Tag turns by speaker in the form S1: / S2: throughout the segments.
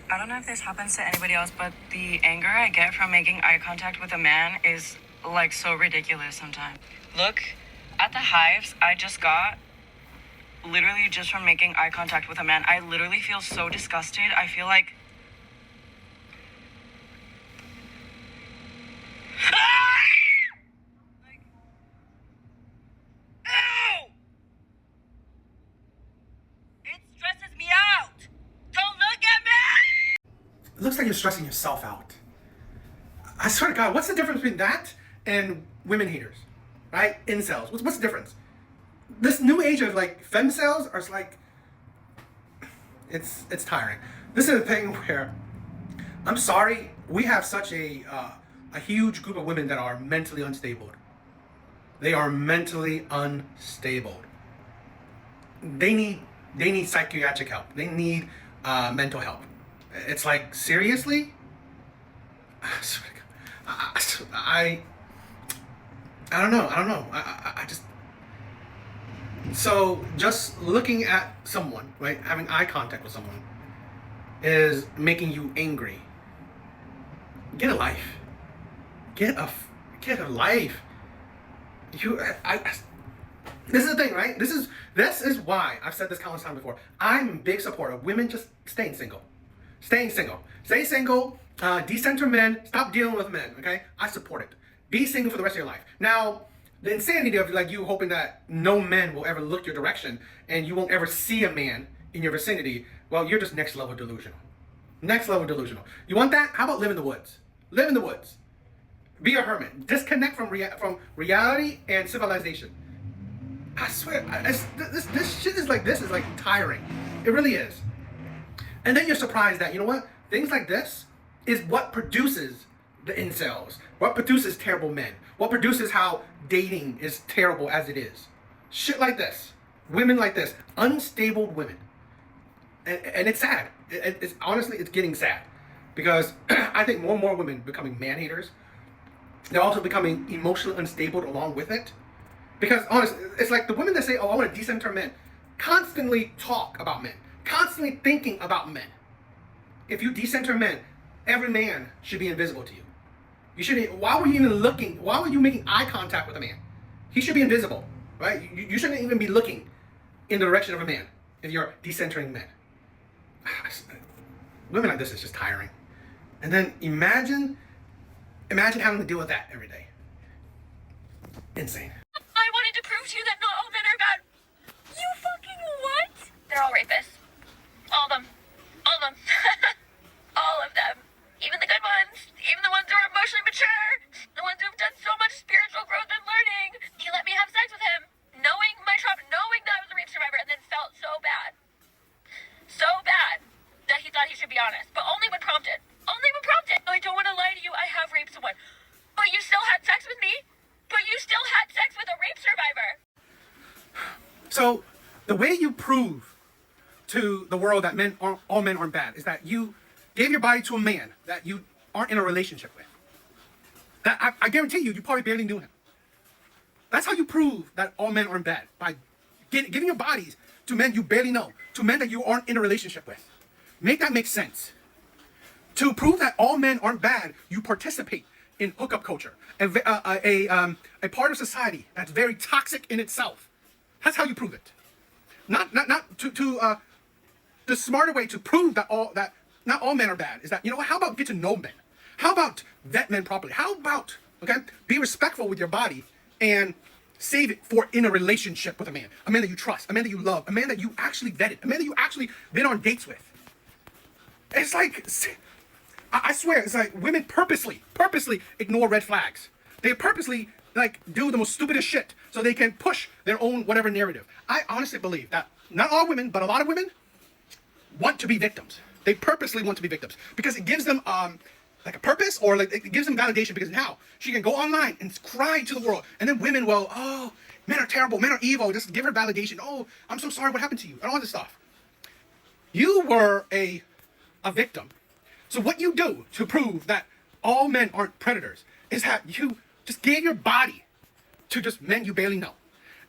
S1: I don't know if this happens to anybody else, but the anger I get from making eye contact with a man is like so ridiculous sometimes. Look at the hives I just got literally just from making eye contact with a man. I literally feel so disgusted. I feel like Ow! It stresses me out. Don't look at me.
S2: It looks like you're stressing yourself out. I swear to God, what's the difference between that and women haters, right? Incels. What's the difference? This new age of like femcells are like, it's tiring. This is a thing where, I'm sorry, we have such a huge group of women that are mentally unstable. They are mentally unstable. They need psychiatric help. They need mental help. It's like, seriously? I don't know. I just, so just looking at someone, right, having eye contact with someone is making you angry. Get a life. Get a life. This is the thing, right? This is why I've said this countless times before. I'm a big supporter of women just staying single. Stay single. Decenter men. Stop dealing with men. Okay, I support it. Be single for the rest of your life. Now, the insanity of like you hoping that no man will ever look your direction and you won't ever see a man in your vicinity. Well, you're just next level delusional. Next level delusional. You want that? How about live in the woods? Live in the woods. Be a hermit. Disconnect from reality and civilization. I swear, this shit is like tiring. It really is. And then you're surprised that, you know what? Things like this is what produces the incels. What produces terrible men. What produces how dating is terrible as it is. Shit like this. Women like this. Unstable women. And it's sad. It's honestly, it's getting sad. Because I think more and more women becoming man haters. They're also becoming emotionally unstable along with it. Because honestly, it's like the women that say, oh, I want to decenter men, constantly talk about men, constantly thinking about men. If you decenter men, every man should be invisible to you. You shouldn't, why were you even looking, why were you making eye contact with a man? He should be invisible, right? You shouldn't even be looking in the direction of a man if you're decentering men. Women like this is just tiring. And then imagine having to deal with that every day. Insane.
S3: I wanted to prove to you that not all men are bad. You fucking what? They're all rapists. All of them. All of them. All of them. Even the good ones. Even the ones who are emotionally mature. The ones who've done so much spiritual growth and learning. He let me have sex with him, knowing my trauma, knowing that I was a rape survivor, and then felt so bad. So bad that he thought he should be honest. But only when prompted. Only when prompted. I don't want to lie to you. I have raped someone. But you still had sex with me? But you still had sex with a rape survivor.
S2: So the way you prove to the world that all men aren't bad is that you gave your body to a man that you aren't in a relationship with. That I guarantee you probably barely knew him. That's how you prove that all men aren't bad, by giving your bodies to men you barely know, to men that you aren't in a relationship with. Make that make sense. To prove that all men aren't bad, you participate in hookup culture, a part of society that's very toxic in itself. That's how you prove it. Not the smarter way to prove that not all men are bad is that, you know what, how about get to know men? How about vet men properly? How about, okay, be respectful with your body and save it for in a relationship with a man that you trust, a man that you love, a man that you actually vetted, a man that you actually been on dates with. It's like, I swear, it's like women purposely ignore red flags. They purposely like do the most stupidest shit so they can push their own whatever narrative. I honestly believe that not all women, but a lot of women want to be victims. They purposely want to be victims because it gives them like a purpose, or like it gives them validation, because now she can go online and cry to the world, and then women will, oh, men are terrible, men are evil, just give her validation. Oh, I'm so sorry, what happened to you, and all this stuff. You were a victim. So what you do to prove that all men aren't predators is that you just gave your body to just men you barely know.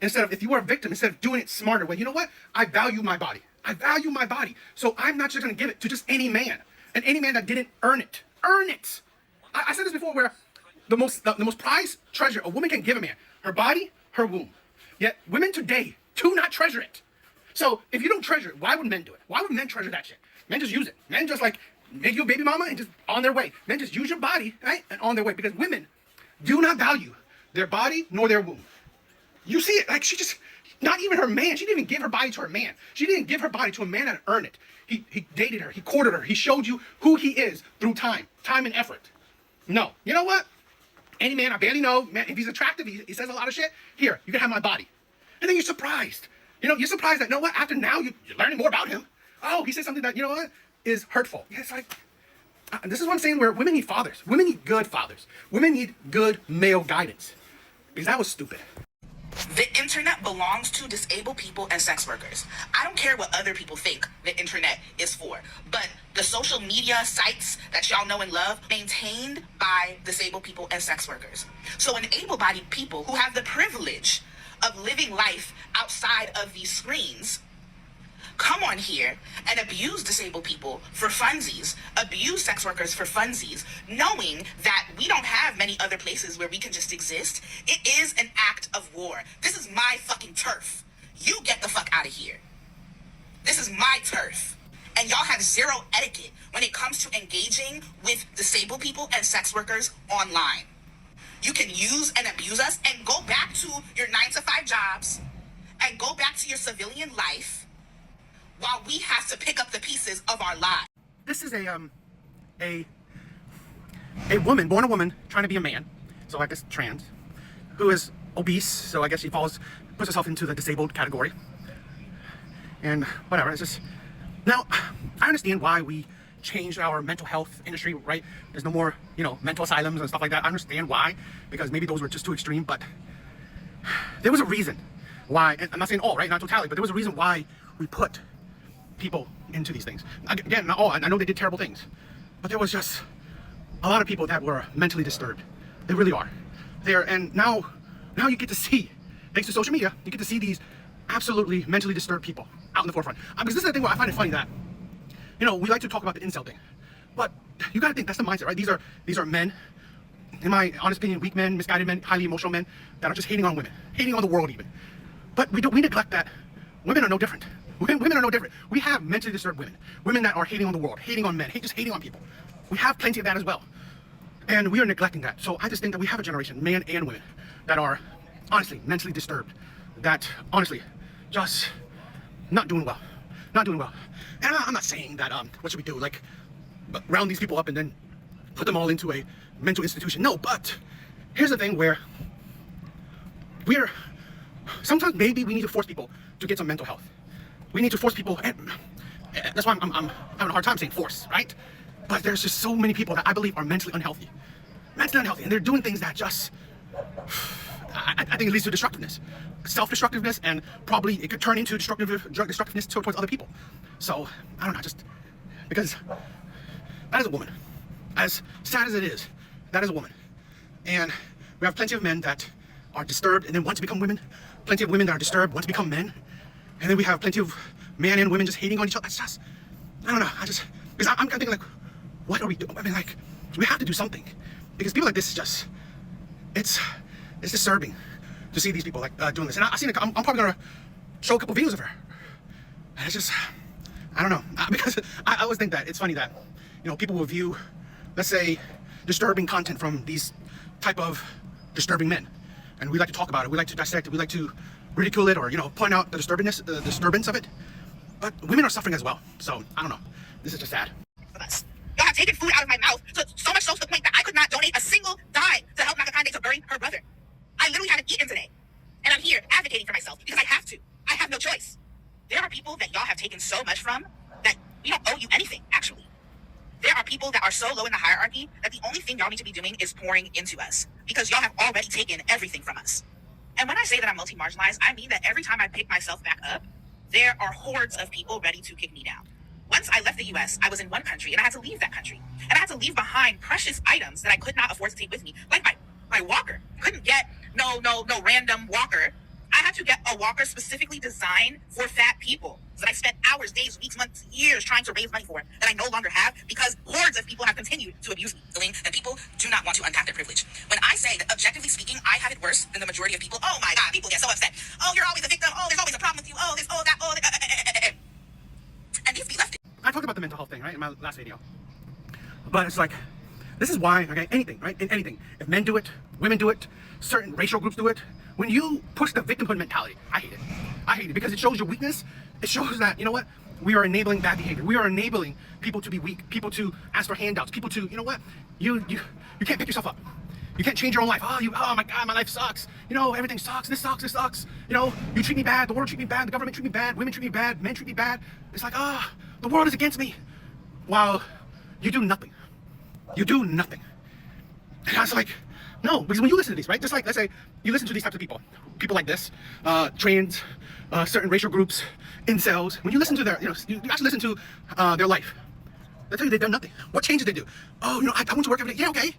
S2: Instead of, if you were a victim, instead of doing it smarter way, you know what? I value my body. I value my body. So I'm not just going to give it to just any man. And any man that didn't earn it. Earn it. I said this before, where the most prized treasure a woman can give a man, her body, her womb. Yet women today do not treasure it. So if you don't treasure it, why would men do it? Why would men treasure that shit? Men just use it. Men just like make you a baby mama and just on their way. Men just use your body, right? And on their way. Because women do not value their body nor their womb. You see it, like she just, not even her man. She didn't even give her body to her man. She didn't give her body to a man that earned it. He dated her. He courted her. He showed you who he is through time and effort. No. You know what? Any man I barely know, man, if he's attractive, he says a lot of shit. Here, you can have my body. And then you're surprised. You know, you're surprised that, you know what, after now you're learning more about him. Oh, he said something that, you know what, is hurtful. Yeah, it's like, this is what I'm saying, where women need fathers. Women need good fathers. Women need good male guidance. Because that was stupid.
S4: The internet belongs to disabled people and sex workers. I don't care what other people think the internet is for, but the social media sites that y'all know and love, maintained by disabled people and sex workers. So an able-bodied people who have the privilege of living life outside of these screens come on here and abuse disabled people for funsies, abuse sex workers for funsies, knowing that we don't have many other places where we can just exist. It is an act of war. This is my fucking turf. You get the fuck out of here. This is my turf. And y'all have zero etiquette when it comes to engaging with disabled people and sex workers online. You can use and abuse us and go back to your 9-to-5 jobs and go back to your civilian life while we have to pick up the pieces of our lives.
S2: This is a woman, born a woman, trying to be a man, so I guess trans, who is obese, so I guess she puts herself into the disabled category. And whatever, it's just, now, I understand why we changed our mental health industry, right? There's no more, you know, mental asylums and stuff like that. I understand why, because maybe those were just too extreme, but there was a reason why, and I'm not saying all, right, not totality, but there was a reason why we put people into these things. Again, not all. I know they did terrible things, but there was just a lot of people that were mentally disturbed. They really are. And now you get to see, thanks to social media, you get to see these absolutely mentally disturbed people out in the forefront. Because this is the thing where I find it funny that, you know, we like to talk about the incel thing, but you gotta think that's the mindset, right? These are men, in my honest opinion, weak men, misguided men, highly emotional men that are just hating on women, hating on the world even. But we neglect that women are no different. Women are no different. We have mentally disturbed women that are hating on the world, hating on men, just hating on people. We have plenty of that as well. And we are neglecting that. So I just think that we have a generation, men and women, that are honestly mentally disturbed, that honestly just not doing well. Not doing well. And I'm not saying that, what should we do? Like, round these people up and then put them all into a mental institution. No, but here's the thing where sometimes maybe we need to force people to get some mental health. We need to force people, and that's why I'm having a hard time saying force, right? But there's just so many people that I believe are mentally unhealthy, and they're doing things that just, I think it leads to destructiveness, self-destructiveness, and probably it could turn into destructiveness towards other people. So, I don't know, just, because that is a woman. As sad as it is, that is a woman. And we have plenty of men that are disturbed and then want to become women, plenty of women that are disturbed, want to become men, and then we have plenty of men and women just hating on each other. It's just, I don't know, because I'm thinking like, what are we doing? I mean, like, we have to do something, because people like this is just, it's disturbing to see these people like doing this. And I'm probably gonna show a couple videos of her, and it's just, I don't know, because I always think that it's funny that, you know, people will view, let's say, disturbing content from these type of disturbing men, and we like to talk about it, we like to dissect it, we like to ridicule it, or, you know, point out the disturbance of it. But women are suffering as well. So I don't know. This is just sad.
S4: Y'all have taken food out of my mouth, so much so to the point that I could not donate a single dime to help Nakakande to bury her brother. I literally haven't eaten today, and I'm here advocating for myself because I have to. I have no choice. There are people that y'all have taken so much from that we don't owe you anything, actually. There are people that are so low in the hierarchy that the only thing y'all need to be doing is pouring into us, because y'all have already taken everything from us. And when I say that I'm multi-marginalized, I mean that every time I pick myself back up, there are hordes of people ready to kick me down. Once I left the US, I was in one country and I had to leave that country. And I had to leave behind precious items that I could not afford to take with me, like my walker. Couldn't get no random walker. I had to get a walker specifically designed for fat people that I spent hours, days, weeks, months, years trying to raise money for that I no longer have, because to abuse feeling that people do not want to unpack their privilege. When I say that objectively speaking, I have it worse than the majority of people, oh my God, people get so upset. Oh, you're always a victim. Oh, there's always a problem with you. Oh, this, oh, that, oh, that. And these be left.
S2: I talked about the mental health thing, right, in my last video. But it's like, this is why, okay, anything, right, in anything. If men do it, women do it, certain racial groups do it. When you push the victimhood mentality, I hate it. I hate it because it shows your weakness. It shows that, you know what, we are enabling bad behavior. We are enabling people to be weak, people to ask for handouts, people to, you know what, you can't pick yourself up. You can't change your own life. Oh my God, my life sucks. You know, everything sucks. This sucks. This sucks. You know, you treat me bad. The world treat me bad. The government treat me bad. Women treat me bad. Men treat me bad. It's like, the world is against me. While you do nothing. You do nothing. And I was like, no, because when you listen to these, right? Just like, let's say you listen to these types of people like this, trans, certain racial groups, incels. When you listen to their, you actually listen to their life. They tell you they've done nothing. What changes they do? Oh, I went to work every day. Yeah, okay.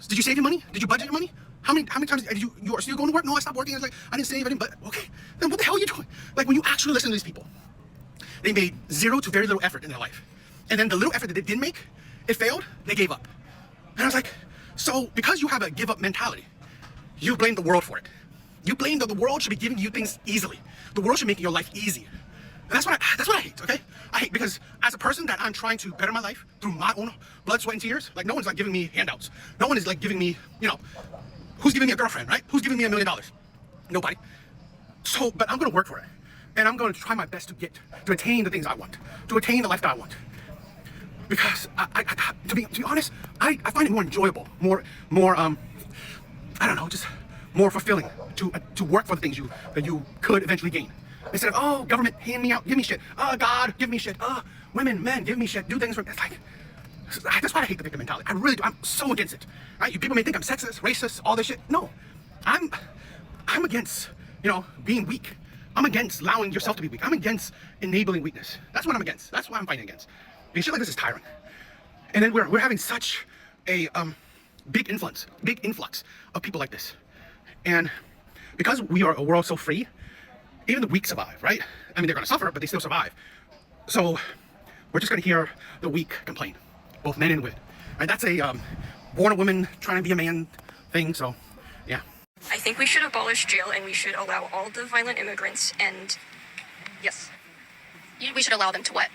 S2: Did you save your money? Did you budget your money? How many times did you are still going to work? No, I stopped working. I was like, I didn't save, I didn't, but okay. Then what the hell are you doing? Like when you actually listen to these people, they made zero to very little effort in their life. And then the little effort that they did make, it failed, they gave up. And I was like, so because you have a give up mentality, you blame the world for it. You blame that the world should be giving you things easily. The world should make your life easy. And that's what I hate, okay? I hate because as a person that I'm trying to better my life through my own blood, sweat, and tears, like no one's like giving me handouts. No one is like giving me, who's giving me a girlfriend, right? Who's giving me $1 million? Nobody. So, but I'm gonna work for it. And I'm gonna try my best to attain the things I want, to attain the life that I want. Because to be honest, I find it more enjoyable, more I don't know, just more fulfilling to work for the things that you could eventually gain. Instead of, oh, government, hand me out, give me shit. Oh, God, give me shit. Oh, women, men, give me shit. Do things for me. It's like, that's why I hate the victim mentality. I really do. I'm so against it. Right? You people may think I'm sexist, racist, all this shit. No, I'm against, being weak. I'm against allowing yourself to be weak. I'm against enabling weakness. That's what I'm against. That's what I'm fighting against. Because shit like this is tiring. And then we're having such a big influx of people like this. And because we are a world so free, even the weak survive, right? I mean, they're gonna suffer, but they still survive. So we're just gonna hear the weak complain, both men and women. Right? That's a born a woman trying to be a man thing. So, yeah.
S5: I think we should abolish jail and we should allow all the violent immigrants and yes.
S3: We should allow them to what?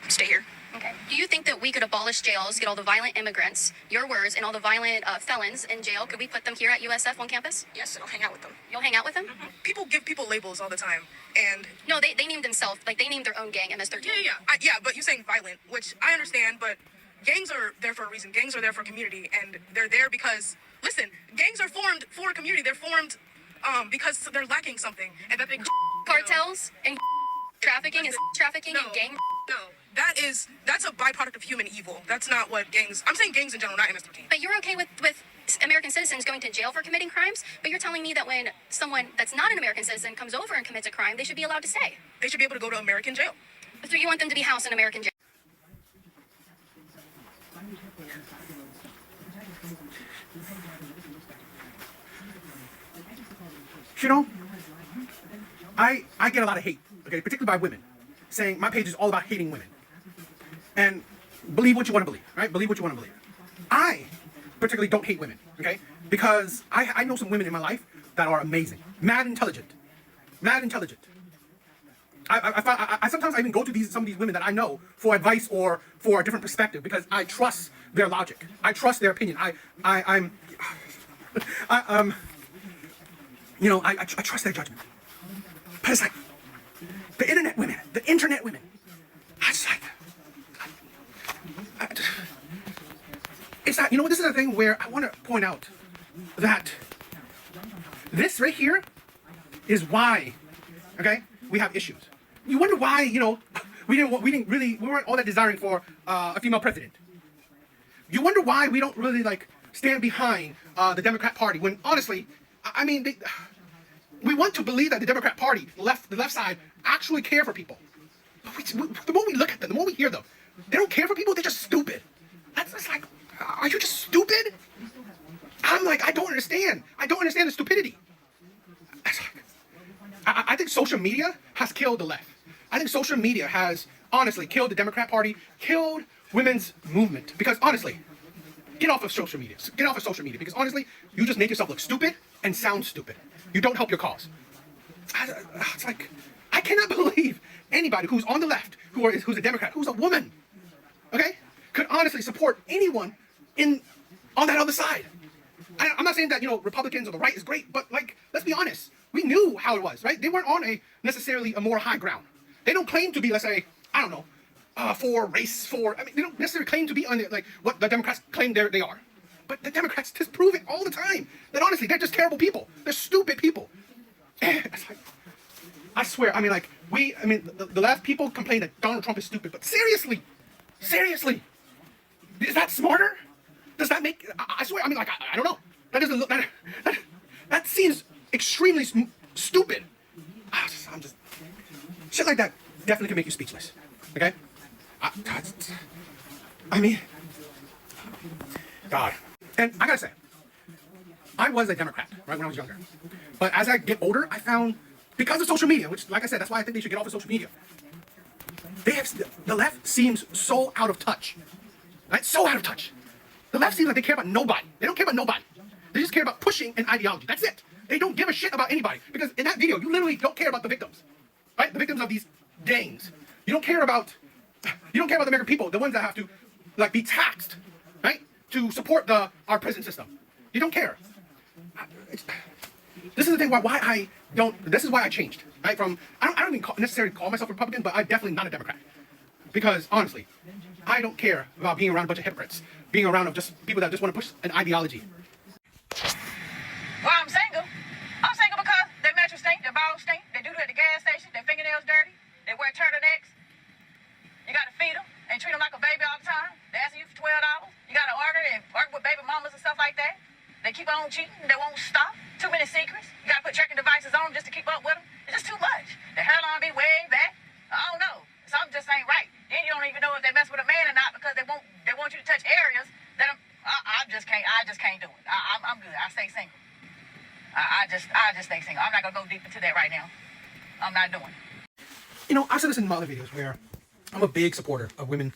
S5: Stay here.
S3: Okay. Do you think that we could abolish jails, get all the violent immigrants, your words, and all the violent felons in jail? Could we put them here at USF on campus?
S5: Yes, and I'll hang out with them.
S3: You'll hang out with them?
S5: Mm-hmm. People give people labels all the time, and
S3: No, they named themselves, like they named their own gang, MS-13.
S5: yeah, but you're saying violent, which I understand, but gangs are there for a reason. Gangs are there for community, and they're there because, listen, gangs are formed for community. They're formed because they're lacking something, and that they
S3: Cartels and trafficking and trafficking and gang.
S5: No, that's a byproduct of human evil. That's not what gangs. I'm saying gangs in general, not MS-13.
S3: But you're okay with American citizens going to jail for committing crimes, but you're telling me that when someone that's not an American citizen comes over and commits a crime, they should be allowed to stay.
S5: They should be able to go to American jail.
S3: So you want them to be housed in American jail?
S2: I get a lot of hate, okay, particularly by women, saying my page is all about hating women. And believe what you want to believe, right? Believe what you want to believe. I particularly don't hate women, okay? Because I know some women in my life that are amazing, mad intelligent. I sometimes even go to some of these women that I know for advice or for a different perspective because I trust their logic. I trust their opinion. I trust their judgment. But it's like the internet women. I just like. It's that, this is the thing where I want to point out that this right here is why, okay, we have issues. You wonder why, we weren't all that desiring for a female president. You wonder why we don't really stand behind the Democrat Party when honestly, I mean, we want to believe that the Democrat Party, the left side, actually care for people. But the more we look at them, the more we hear them, they don't care for people. They're just stupid. That's like, are you just stupid? I'm like, I don't understand. I don't understand the stupidity. I think social media has killed the left. I think social media has honestly killed the Democrat Party, killed women's movement. Because honestly, get off of social media. Get off of social media because honestly, you just make yourself look stupid and sound stupid. You don't help your cause. It's like, I cannot believe anybody who's on the left, who's a Democrat, who's a woman, okay, could honestly support anyone on that other side. I'm not saying that, Republicans or the right is great, but like, let's be honest. We knew how it was, right? They weren't on necessarily a more high ground. They don't claim to be, let's say, I don't know, they don't necessarily claim to be on like what the Democrats claim they are. But the Democrats just prove it all the time. That honestly, they're just terrible people. They're stupid people. It's like, I swear, the left people complain that Donald Trump is stupid, but seriously, is that smarter? Does that make, I swear, I don't know. That doesn't look, that seems extremely stupid. I'm just, shit like that definitely can make you speechless, okay? God. And I gotta say, I was a Democrat, right, when I was younger. But as I get older, I found, because of social media, which, like I said, that's why I think they should get off of social media, the left seems so out of touch, right? So out of touch. The left seems like they care about nobody. They don't care about nobody. They just care about pushing an ideology. That's it. They don't give a shit about anybody. Because in that video, you literally don't care about the victims, right? The victims of these gangs. You don't care about the American people, the ones that have to, like, be taxed, right, to support our prison system. You don't care. This is the thing why I don't. This is why I changed, right? I don't even necessarily call myself a Republican, but I'm definitely not a Democrat. Because honestly, I don't care about being around a bunch of hypocrites, being around of just people that just want to push an ideology.
S6: Well, I'm single. I'm single because their mattress stink, their balls stink, they do it at the gas station, their fingernails dirty, they wear turtlenecks. You gotta feed them and treat them like a baby all the time. They ask you for $12. You gotta argue with baby mamas and stuff like that. They keep on cheating, they won't stop. Too many secrets. You gotta put tracking devices on them just to keep up with them. It's just too much. Their hairline be way back. I don't know. Something just ain't right. Then you don't even know if they mess with a man or not because they want you to touch areas that I just can't do it. I'm good. I stay single. I just stay single. I'm not gonna go deep into that right now. I'm not doing it.
S2: I've said this in my other videos where I'm a big supporter of women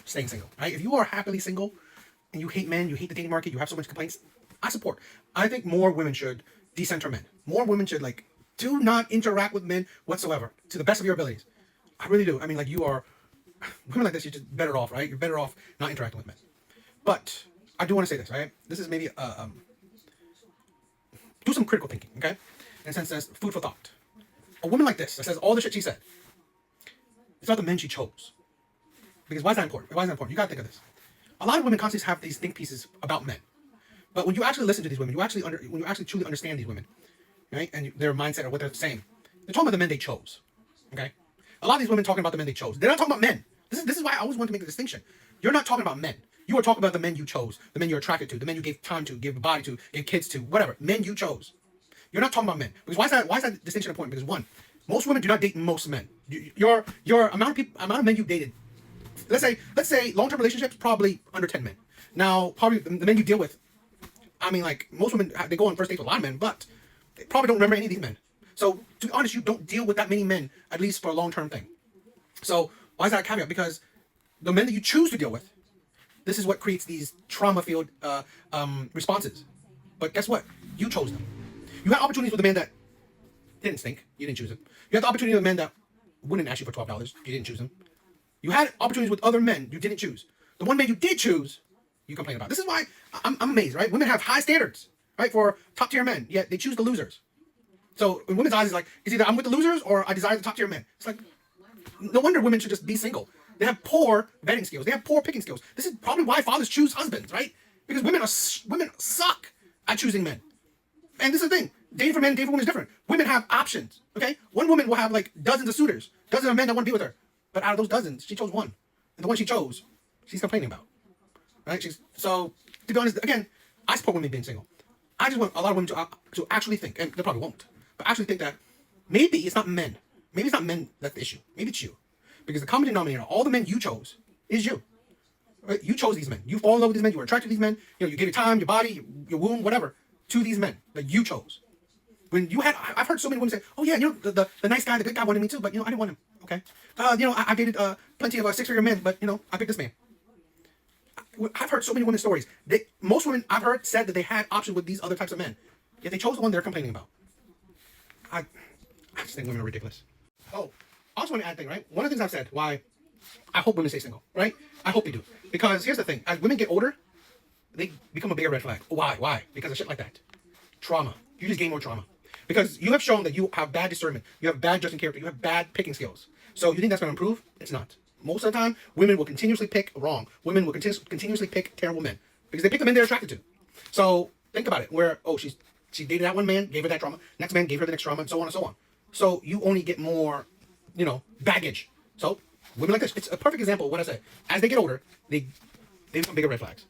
S2: staying single, right? If you are happily single and you hate men, you hate the dating market, you have so much complaints, I support. I think more women should decenter men. More women should, do not interact with men whatsoever to the best of your abilities. I really do. You are, women like this, you're just better off, right? You're better off not interacting with men. But I do want to say this, right? This is maybe, do some critical thinking, okay? In a sense, as food for thought. A woman like this that says all the shit she said, it's not the men she chose. Because why is that important? Why is that important? You gotta think of this. A lot of women constantly have these think pieces about men. But when you actually listen to these women, when you actually truly understand these women, right, and their mindset or what they're saying, they're talking about the men they chose, okay? A lot of these women talking about the men they chose. They're not talking about men. This is why I always want to make the distinction. You're not talking about men. You are talking about the men you chose, the men you're attracted to, the men you gave time to, gave a body to, gave kids to, whatever. Men you chose. You're not talking about men. Because why is that distinction important? Because one, most women do not date most men. Your amount of men you dated, let's say long-term relationships, probably under 10 men. Now, probably the men you deal with, most women, they go on first dates with a lot of men, but they probably don't remember any of these men. So, to be honest, you don't deal with that many men, at least for a long-term thing. So, why is that a caveat? Because the men that you choose to deal with, this is what creates these trauma-filled responses. But guess what? You chose them. You had opportunities with a man that didn't stink. You didn't choose him. You had the opportunity with a man that wouldn't ask you for $12. You didn't choose him. You had opportunities with other men you didn't choose. The one man you did choose, you complain about. This is why I'm amazed, right? Women have high standards, right, for top-tier men, yet they choose the losers. So in women's eyes, it's either I'm with the losers or I desire the top-tier men. It's like, no wonder women should just be single. They have poor vetting skills. They have poor picking skills. This is probably why fathers choose husbands, right? Because women suck at choosing men. And this is the thing. Dating for men and dating for women is different. Women have options, okay? One woman will have, dozens of suitors, dozens of men that want to be with her. But out of those dozens, she chose one. And the one she chose, she's complaining about. Right? So, to be honest, again, I support women being single. I just want a lot of women to actually think, and they probably won't, but actually think that maybe it's not men. Maybe it's not men that's the issue. Maybe it's you. Because the common denominator, all the men you chose, is you. Right? You chose these men. You fall in love with these men. You were attracted to these men. You gave your time, your body, your womb, whatever, to these men that you chose. When you had, I've heard so many women say, oh yeah, the nice guy, the good guy wanted me too, but I didn't want him. Okay. I dated plenty of 6-figure men, but I picked this man. I've heard so many women's stories. Most women I've heard said that they had options with these other types of men, yet they chose the one they're complaining about. I just think women are ridiculous. Oh, I also want to add a thing, right? One of the things I've said why I hope women stay single, right? I hope they do. Because here's the thing. As women get older, they become a bigger red flag. Why? Why? Because of shit like that. Trauma. You just gain more trauma. Because you have shown that you have bad discernment. You have bad judging character. You have bad picking skills. So you think that's going to improve? It's not. Most of the time, women will continuously pick wrong. Women will continuously pick terrible men. Because they pick the men they're attracted to. So think about it. Where, oh, she dated that one man, gave her that trauma. Next man gave her the next trauma, and so on and so on. So you only get more, baggage. So women like this, it's a perfect example of what I said. As they get older, they become bigger red flags.